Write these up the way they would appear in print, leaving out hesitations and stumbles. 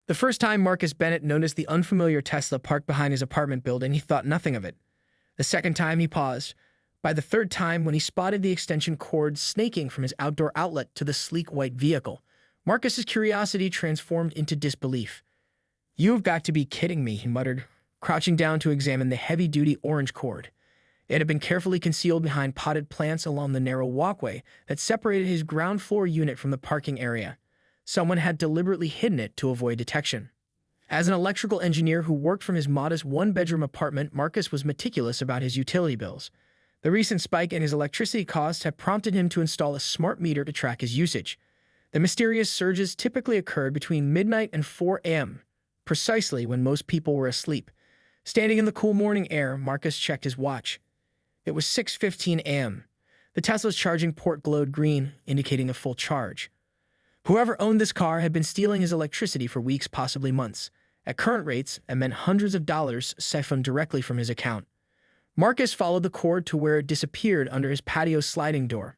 The first time Marcus Bennett noticed the unfamiliar Tesla parked behind his apartment building, he thought nothing of it. The second time, he paused. By the third time, when he spotted the extension cord snaking from his outdoor outlet to the sleek white vehicle, Marcus's curiosity transformed into disbelief. "You've got to be kidding me," he muttered, crouching down to examine the heavy-duty orange cord. It had been carefully concealed behind potted plants along the narrow walkway that separated his ground-floor unit from the parking area. Someone had deliberately hidden it to avoid detection. As an electrical engineer who worked from his modest one-bedroom apartment, Marcus was meticulous about his utility bills. The recent spike in his electricity costs had prompted him to install a smart meter to track his usage. The mysterious surges typically occurred between midnight and 4 a.m., precisely when most people were asleep. Standing in the cool morning air, Marcus checked his watch. It was 6:15 a.m. The Tesla's charging port glowed green, indicating a full charge. Whoever owned this car had been stealing his electricity for weeks, possibly months. At current rates, it meant hundreds of dollars siphoned directly from his account. Marcus followed the cord to where it disappeared under his patio sliding door.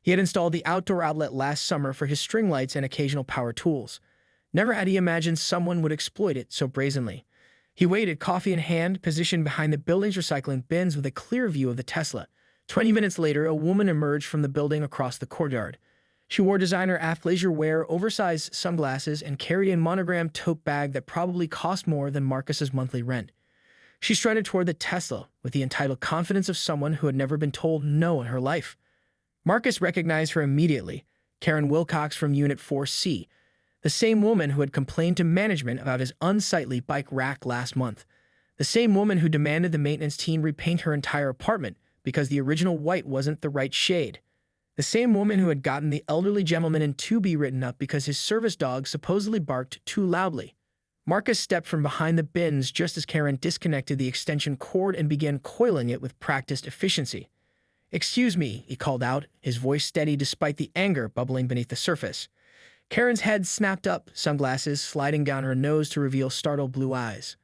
He had installed the outdoor outlet last summer for his string lights and occasional power tools. Never had he imagined someone would exploit it so brazenly. He waited, coffee in hand, positioned behind the building's recycling bins with a clear view of the Tesla. 20 minutes later, a woman emerged from the building across the courtyard. She wore designer athleisure wear, oversized sunglasses, and carried a monogrammed tote bag that probably cost more than Marcus's monthly rent. She strutted toward the Tesla with the entitled confidence of someone who had never been told no in her life. Marcus recognized her immediately, Karen Wilcox from Unit 4C, the same woman who had complained to management about his unsightly bike rack last month, the same woman who demanded the maintenance team repaint her entire apartment because the original white wasn't the right shade. The same woman who had gotten the elderly gentleman in 2B written up because his service dog supposedly barked too loudly. Marcus stepped from behind the bins just as Karen disconnected the extension cord and began coiling it with practiced efficiency. "Excuse me," he called out, his voice steady despite the anger bubbling beneath the surface. Karen's head snapped up, sunglasses sliding down her nose to reveal startled blue eyes.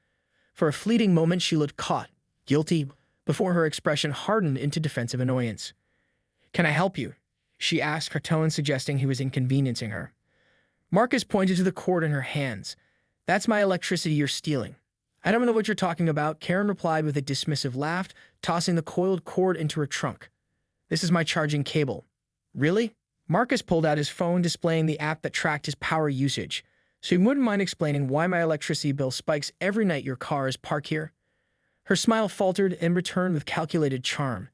For a fleeting moment, she looked caught, guilty, before her expression hardened into defensive annoyance. "Can I help you?" she asked, her tone suggesting he was inconveniencing her. Marcus pointed to the cord in her hands. "That's my electricity you're stealing." "I don't know what you're talking about," Karen replied with a dismissive laugh, tossing the coiled cord into her trunk. "This is my charging cable." "Really?" Marcus pulled out his phone, displaying the app that tracked his power usage. "So you wouldn't mind explaining why my electricity bill spikes every night your car is parked here?" Her smile faltered and returned with calculated charm.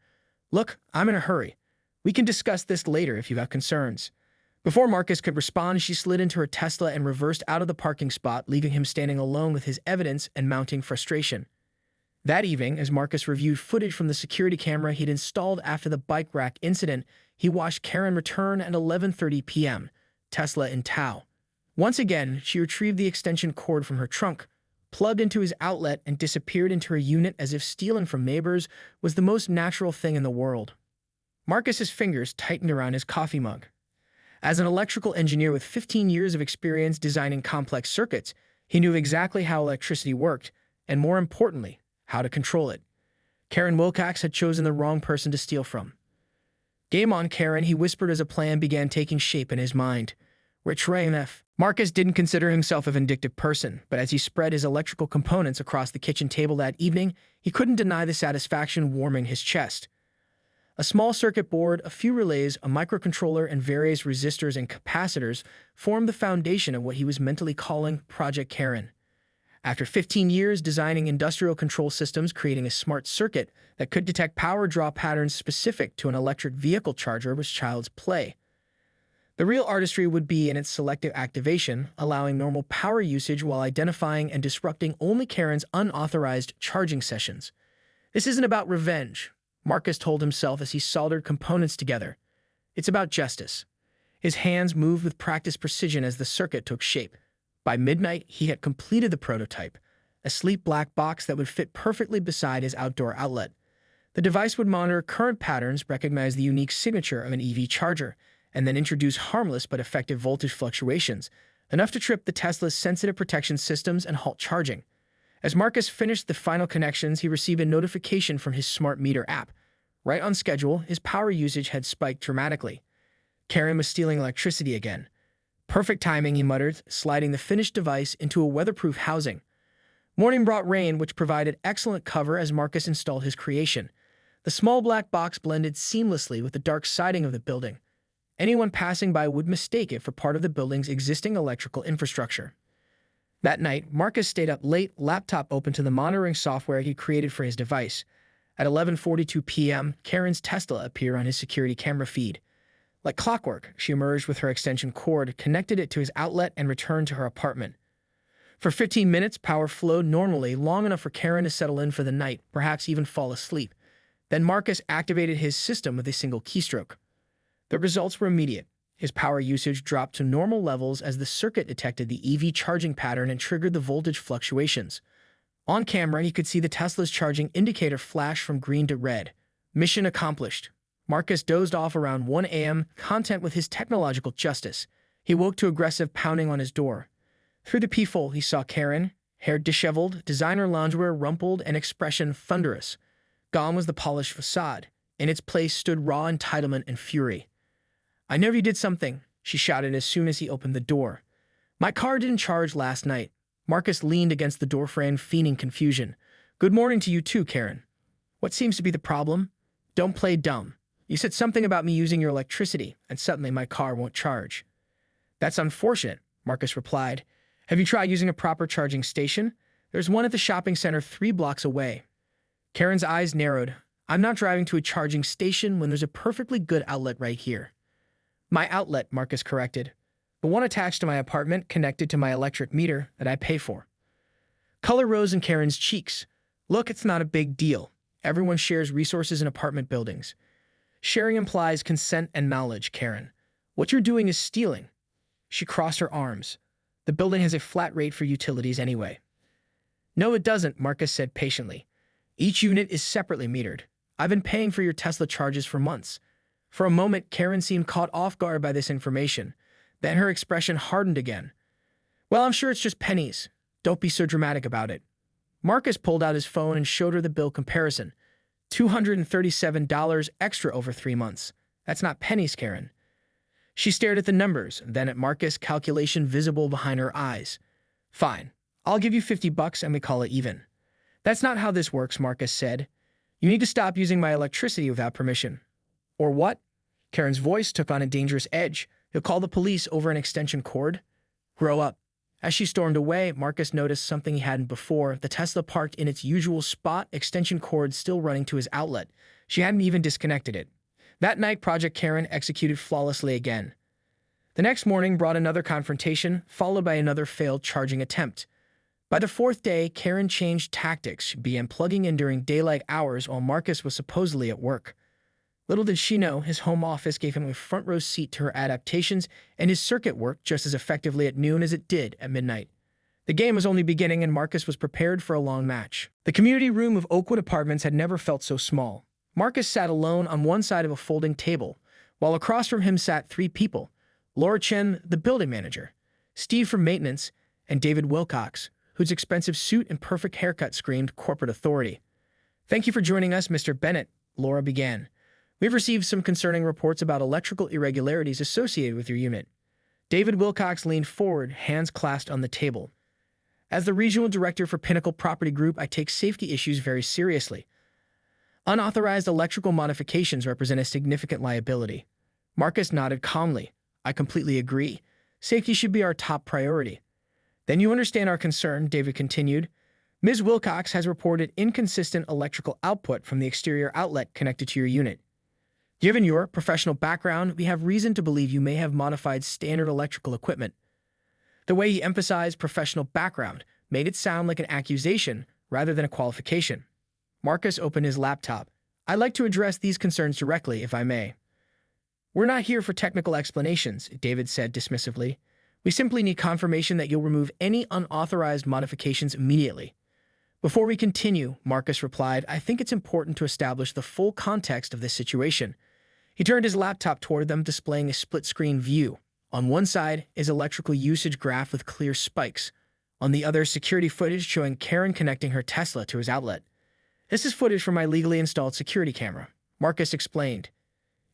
"Look, I'm in a hurry. We can discuss this later if you have concerns." Before Marcus could respond, she slid into her Tesla and reversed out of the parking spot, leaving him standing alone with his evidence and mounting frustration. That evening, as Marcus reviewed footage from the security camera he'd installed after the bike rack incident, he watched Karen return at 11:30 p.m., Tesla in tow. Once again, she retrieved the extension cord from her trunk, plugged into his outlet, and disappeared into her unit as if stealing from neighbors was the most natural thing in the world. Marcus's fingers tightened around his coffee mug. As an electrical engineer with 15 years of experience designing complex circuits, he knew exactly how electricity worked, and more importantly, how to control it. Karen Wilcox had chosen the wrong person to steal from. "Game on, Karen," he whispered as a plan began taking shape in his mind. "Which RF?" Marcus didn't consider himself a vindictive person, but as he spread his electrical components across the kitchen table that evening, he couldn't deny the satisfaction warming his chest. A small circuit board, a few relays, a microcontroller, and various resistors and capacitors formed the foundation of what he was mentally calling Project Karen. After 15 years designing industrial control systems, creating a smart circuit that could detect power draw patterns specific to an electric vehicle charger was child's play. The real artistry would be in its selective activation, allowing normal power usage while identifying and disrupting only Karen's unauthorized charging sessions. "This isn't about revenge," Marcus told himself as he soldered components together. "It's about justice." His hands moved with practiced precision as the circuit took shape. By midnight, he had completed the prototype, a sleek black box that would fit perfectly beside his outdoor outlet. The device would monitor current patterns, recognize the unique signature of an EV charger, and then introduce harmless but effective voltage fluctuations, enough to trip the Tesla's sensitive protection systems and halt charging. As Marcus finished the final connections, he received a notification from his smart meter app. Right on schedule, his power usage had spiked dramatically. Karen was stealing electricity again. Perfect timing, he muttered, sliding the finished device into a weatherproof housing. Morning brought rain, which provided excellent cover as Marcus installed his creation. The small black box blended seamlessly with the dark siding of the building. Anyone passing by would mistake it for part of the building's existing electrical infrastructure. That night, Marcus stayed up late, laptop open to the monitoring software he created for his device. At 11:42 p.m., Karen's Tesla appeared on his security camera feed. Like clockwork, she emerged with her extension cord, connected it to his outlet, and returned to her apartment. For 15 minutes, power flowed normally, long enough for Karen to settle in for the night, perhaps even fall asleep. Then Marcus activated his system with a single keystroke. The results were immediate. His power usage dropped to normal levels as the circuit detected the EV charging pattern and triggered the voltage fluctuations. On camera, he could see the Tesla's charging indicator flash from green to red. Mission accomplished. Marcus dozed off around 1 a.m., content with his technological justice. He woke to aggressive pounding on his door. Through the peephole, he saw Karen, hair disheveled, designer loungewear rumpled, and expression thunderous. Gone was the polished facade. In its place stood raw entitlement and fury. "I know you did something," she shouted as soon as he opened the door. "My car didn't charge last night." Marcus leaned against the doorframe, feigning confusion. "Good morning to you too, Karen. What seems to be the problem? Don't play dumb. You said something about me using your electricity, and suddenly my car won't charge." "That's unfortunate," Marcus replied. "Have you tried using a proper charging station? There's one at the shopping center 3 blocks away." Karen's eyes narrowed. "I'm not driving to a charging station when there's a perfectly good outlet right here." "My outlet," Marcus corrected. "The one attached to my apartment, connected to my electric meter that I pay for." Color rose in Karen's cheeks. "Look, it's not a big deal. Everyone shares resources in apartment buildings. Sharing implies consent and knowledge, Karen. What you're doing is stealing." She crossed her arms. "The building has a flat rate for utilities anyway." "No, it doesn't," Marcus said patiently. "Each unit is separately metered. I've been paying for your Tesla charges for months." For a moment, Karen seemed caught off guard by this information. Then her expression hardened again. "Well, I'm sure it's just pennies. Don't be so dramatic about it." Marcus pulled out his phone and showed her the bill comparison. $237 extra over 3 months. "That's not pennies, Karen." She stared at the numbers, then at Marcus, calculation visible behind her eyes. "Fine. I'll give you $50 and we call it even." "That's not how this works," Marcus said. "You need to stop using my electricity without permission." "Or what?" Karen's voice took on a dangerous edge. "You'll call the police over an extension cord?" "Grow up." As she stormed away, Marcus noticed something he hadn't before. The Tesla parked in its usual spot, extension cord still running to his outlet. She hadn't even disconnected it. That night, Project Karen executed flawlessly again. The next morning brought another confrontation, followed by another failed charging attempt. By the 4th day, Karen changed tactics. She began plugging in during daylight hours while Marcus was supposedly at work. Little did she know, his home office gave him a front-row seat to her adaptations, and his circuit worked just as effectively at noon as it did at midnight. The game was only beginning, and Marcus was prepared for a long match. The community room of Oakwood Apartments had never felt so small. Marcus sat alone on one side of a folding table, while across from him sat 3 people: Laura Chen, the building manager, Steve from maintenance, and David Wilcox, whose expensive suit and perfect haircut screamed corporate authority. "Thank you for joining us, Mr. Bennett," Laura began. "We've received some concerning reports about electrical irregularities associated with your unit." David Wilcox leaned forward, hands clasped on the table. "As the regional director for Pinnacle Property Group, I take safety issues very seriously. Unauthorized electrical modifications represent a significant liability." Marcus nodded calmly. "I completely agree. Safety should be our top priority." "Then you understand our concern," David continued. "Ms. Wilcox has reported inconsistent electrical output from the exterior outlet connected to your unit. Given your professional background, we have reason to believe you may have modified standard electrical equipment." The way he emphasized professional background made it sound like an accusation rather than a qualification. Marcus opened his laptop. "I'd like to address these concerns directly, if I may." "We're not here for technical explanations," David said dismissively. "We simply need confirmation that you'll remove any unauthorized modifications immediately." "Before we continue," Marcus replied, "I think it's important to establish the full context of this situation." He turned his laptop toward them, displaying a split-screen view. On one side is electrical usage graph with clear spikes. On the other, security footage showing Karen connecting her Tesla to his outlet. "This is footage from my legally installed security camera," Marcus explained.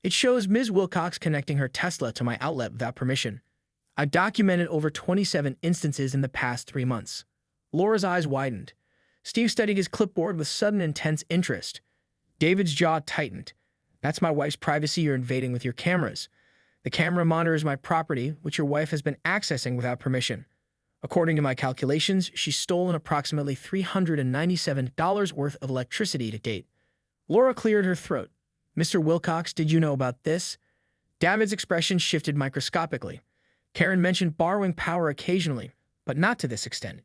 "It shows Ms. Wilcox connecting her Tesla to my outlet without permission. I documented over 27 instances in the past 3 months. Laura's eyes widened. Steve studied his clipboard with sudden intense interest. David's jaw tightened. That's my wife's privacy you're invading with your cameras. The camera monitors my property, which your wife has been accessing without permission. According to my calculations, she's stolen approximately $397 worth of electricity to date. Laura cleared her throat. Mr. Wilcox, did you know about this? David's expression shifted microscopically. Karen mentioned borrowing power occasionally, but not to this extent.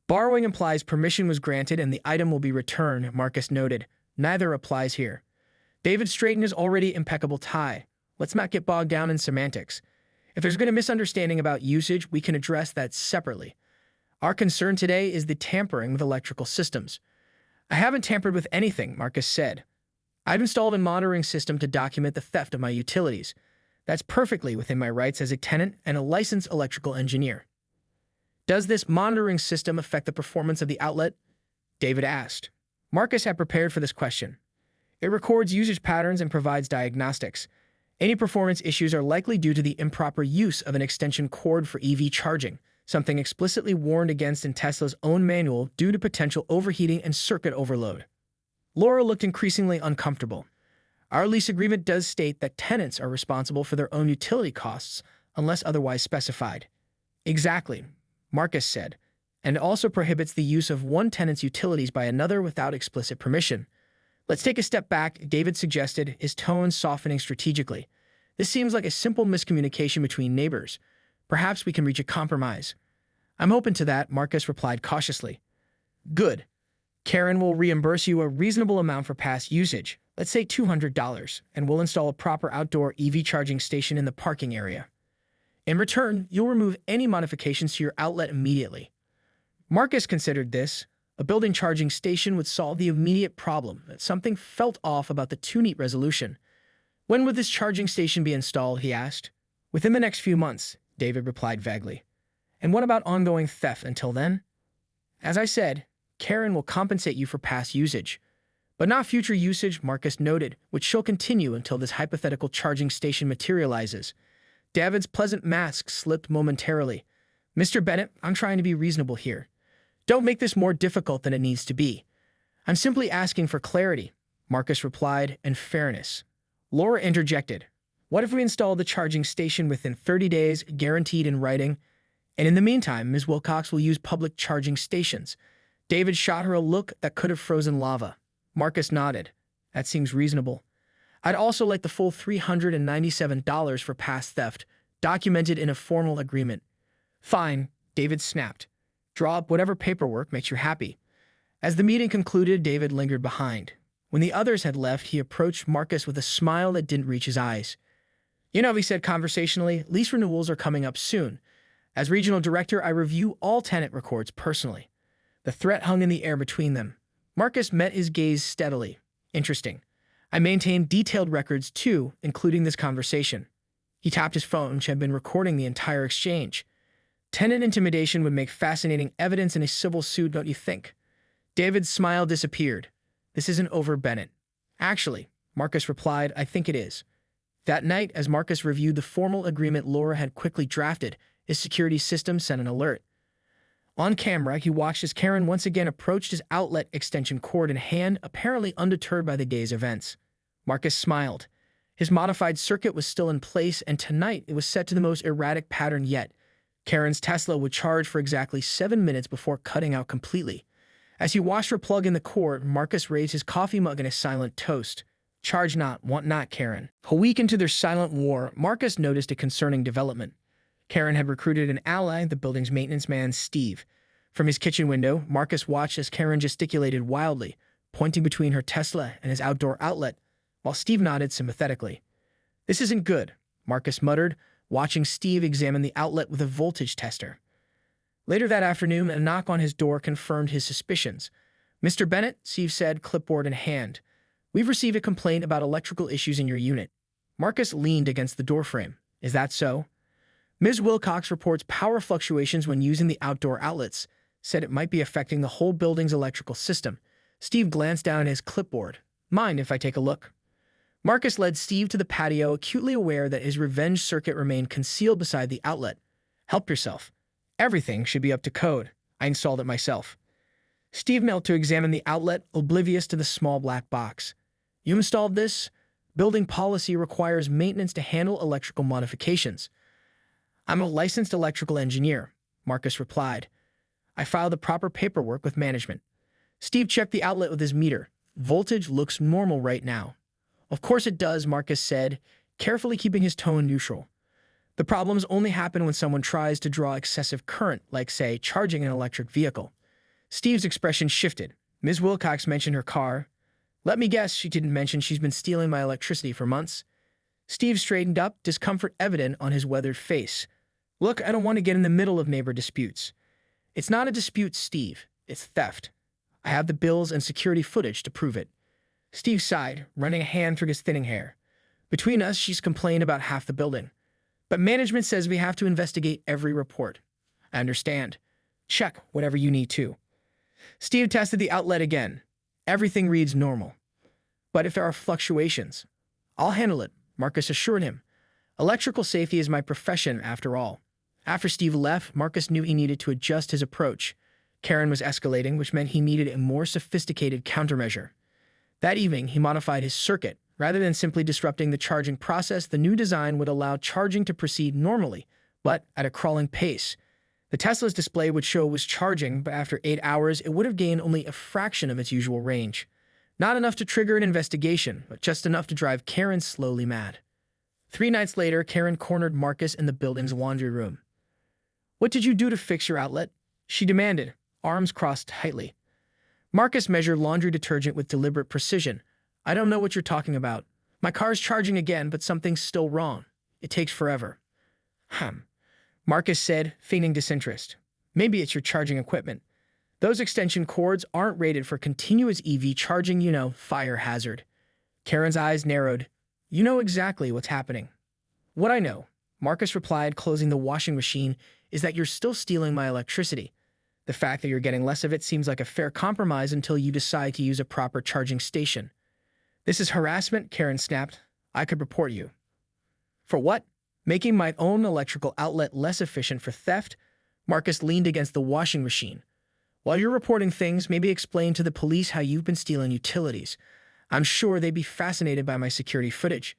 Borrowing implies permission was granted and the item will be returned, Marcus noted. Neither applies here. David straightened his already impeccable tie. Let's not get bogged down in semantics. If there's been a misunderstanding about usage, we can address that separately. Our concern today is the tampering with electrical systems. I haven't tampered with anything, Marcus said. I've installed a monitoring system to document the theft of my utilities. That's perfectly within my rights as a tenant and a licensed electrical engineer. Does this monitoring system affect the performance of the outlet? David asked. Marcus had prepared for this question. It records usage patterns and provides diagnostics. Any performance issues are likely due to the improper use of an extension cord for EV charging, something explicitly warned against in Tesla's own manual due to potential overheating and circuit overload. Laura looked increasingly uncomfortable. Our lease agreement does state that tenants are responsible for their own utility costs unless otherwise specified. Exactly, Marcus said, and it also prohibits the use of one tenant's utilities by another without explicit permission. Let's take a step back, David suggested, his tone softening strategically. This seems like a simple miscommunication between neighbors. Perhaps we can reach a compromise. I'm open to that, Marcus replied cautiously. Good. Karen will reimburse you a reasonable amount for past usage, let's say $200, and we'll install a proper outdoor EV charging station in the parking area. In return, you'll remove any modifications to your outlet immediately. Marcus considered this. A building charging station would solve the immediate problem, that something felt off about the too-neat resolution. When would this charging station be installed, he asked. Within the next few months, David replied vaguely. And what about ongoing theft until then? As I said, Karen will compensate you for past usage. But not future usage, Marcus noted, which she'll continue until this hypothetical charging station materializes. David's pleasant mask slipped momentarily. Mr. Bennett, I'm trying to be reasonable here. Don't make this more difficult than it needs to be. I'm simply asking for clarity, Marcus replied, and fairness. Laura interjected. What if we install the charging station within 30 days, guaranteed in writing? And in the meantime, Ms. Wilcox will use public charging stations. David shot her a look that could have frozen lava. Marcus nodded. That seems reasonable. I'd also like the full $397 for past theft, documented in a formal agreement. Fine, David snapped. Draw up whatever paperwork makes you happy. As the meeting concluded, David lingered behind. When the others had left, he approached Marcus with a smile that didn't reach his eyes. You know, he said conversationally, lease renewals are coming up soon. As regional director, I review all tenant records personally. The threat hung in the air between them. Marcus met his gaze steadily. Interesting. I maintain detailed records too, including this conversation. He tapped his phone, which had been recording the entire exchange. Tenant intimidation would make fascinating evidence in a civil suit, don't you think? David's smile disappeared. This isn't over, Bennett. Actually, Marcus replied, I think it is. That night, as Marcus reviewed the formal agreement Laura had quickly drafted, his security system sent an alert. On camera, he watched as Karen once again approached his outlet extension cord in hand, apparently undeterred by the day's events. Marcus smiled. His modified circuit was still in place, and tonight it was set to the most erratic pattern yet. Karen's Tesla would charge for exactly 7 minutes before cutting out completely. As he watched her plug in the cord, Marcus raised his coffee mug in a silent toast. Charge not, want not, Karen. A week into their silent war, Marcus noticed a concerning development. Karen had recruited an ally, the building's maintenance man, Steve. From his kitchen window, Marcus watched as Karen gesticulated wildly, pointing between her Tesla and his outdoor outlet, while Steve nodded sympathetically. This isn't good, Marcus muttered, watching Steve examine the outlet with a voltage tester. Later that afternoon, a knock on his door confirmed his suspicions. Mr. Bennett, Steve said, clipboard in hand. We've received a complaint about electrical issues in your unit. Marcus leaned against the doorframe. Is that so? Ms. Wilcox reports power fluctuations when using the outdoor outlets, said it might be affecting the whole building's electrical system. Steve glanced down at his clipboard. Mind if I take a look? Marcus led Steve to the patio, acutely aware that his revenge circuit remained concealed beside the outlet. Help yourself. Everything should be up to code. I installed it myself. Steve knelt to examine the outlet, oblivious to the small black box. You installed this? Building policy requires maintenance to handle electrical modifications. I'm a licensed electrical engineer, Marcus replied. I filed the proper paperwork with management. Steve checked the outlet with his meter. Voltage looks normal right now. Of course it does, Marcus said, carefully keeping his tone neutral. The problems only happen when someone tries to draw excessive current, like, say, charging an electric vehicle. Steve's expression shifted. Ms. Wilcox mentioned her car. Let me guess she didn't mention she's been stealing my electricity for months. Steve straightened up, discomfort evident on his weathered face. Look, I don't want to get in the middle of neighbor disputes. It's not a dispute, Steve. It's theft. I have the bills and security footage to prove it. Steve sighed, running a hand through his thinning hair. Between us, she's complained about half the building. But management says we have to investigate every report. I understand. Check whatever you need to. Steve tested the outlet again. Everything reads normal. But if there are fluctuations, I'll handle it, Marcus assured him. Electrical safety is my profession, after all. After Steve left, Marcus knew he needed to adjust his approach. Karen was escalating, which meant he needed a more sophisticated countermeasure. That evening, he modified his circuit. Rather than simply disrupting the charging process, the new design would allow charging to proceed normally, but at a crawling pace. The Tesla's display would show it was charging, but after 8 hours, it would have gained only a fraction of its usual range. Not enough to trigger an investigation, but just enough to drive Karen slowly mad. 3 nights later, Karen cornered Marcus in the building's laundry room. What did you do to fix your outlet? She demanded, arms crossed tightly. Marcus measured laundry detergent with deliberate precision. I don't know what you're talking about. My car's charging again, but something's still wrong. It takes forever. Marcus said, feigning disinterest. Maybe it's your charging equipment. Those extension cords aren't rated for continuous EV charging, fire hazard. Karen's eyes narrowed. You know exactly what's happening. What I know, Marcus replied, closing the washing machine, is that you're still stealing my electricity. The fact that you're getting less of it seems like a fair compromise until you decide to use a proper charging station. This is harassment, Karen snapped. I could report you. For what? Making my own electrical outlet less efficient for theft? Marcus leaned against the washing machine. While you're reporting things, maybe explain to the police how you've been stealing utilities. I'm sure they'd be fascinated by my security footage.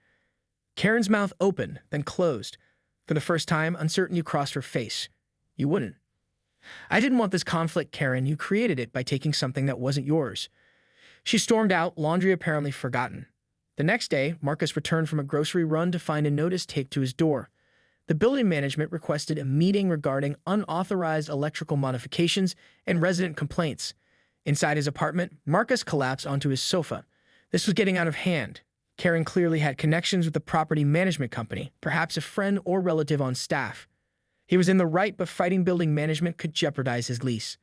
Karen's mouth opened, then closed. For the first time, uncertainty crossed her face. You wouldn't. I didn't want this conflict, Karen. You created it by taking something that wasn't yours. She stormed out, laundry apparently forgotten. The next day, Marcus returned from a grocery run to find a notice taped to his door. The building management requested a meeting regarding unauthorized electrical modifications and resident complaints. Inside his apartment, Marcus collapsed onto his sofa. This was getting out of hand. Karen clearly had connections with the property management company, perhaps a friend or relative on staff. He was in the right, but fighting building management could jeopardize his lease.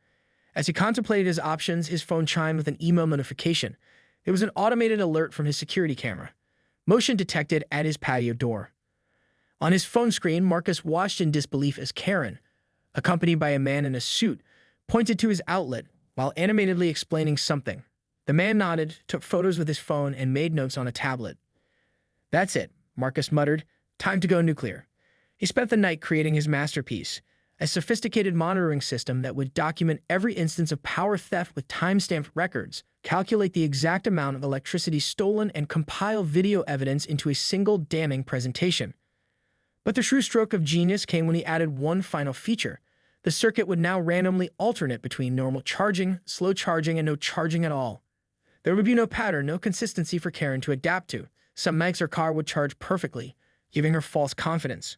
As he contemplated his options, his phone chimed with an email notification. It was an automated alert from his security camera. Motion detected at his patio door. On his phone screen, Marcus watched in disbelief as Karen, accompanied by a man in a suit, pointed to his outlet while animatedly explaining something. The man nodded, took photos with his phone, and made notes on a tablet. That's it, Marcus muttered. Time to go nuclear. He spent the night creating his masterpiece, a sophisticated monitoring system that would document every instance of power theft with time-stamped records, calculate the exact amount of electricity stolen, and compile video evidence into a single damning presentation. But the true stroke of genius came when he added one final feature. The circuit would now randomly alternate between normal charging, slow charging, and no charging at all. There would be no pattern, no consistency for Karen to adapt to. Some nights her car would charge perfectly, giving her false confidence.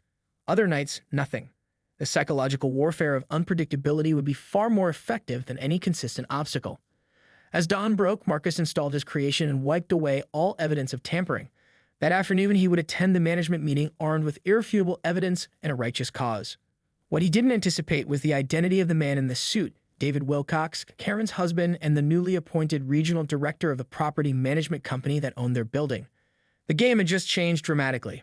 Other nights, nothing. The psychological warfare of unpredictability would be far more effective than any consistent obstacle. As dawn broke, Marcus installed his creation and wiped away all evidence of tampering. That afternoon, he would attend the management meeting armed with irrefutable evidence and a righteous cause. What he didn't anticipate was the identity of the man in the suit, David Wilcox, Karen's husband, and the newly appointed regional director of the property management company that owned their building. The game had just changed dramatically.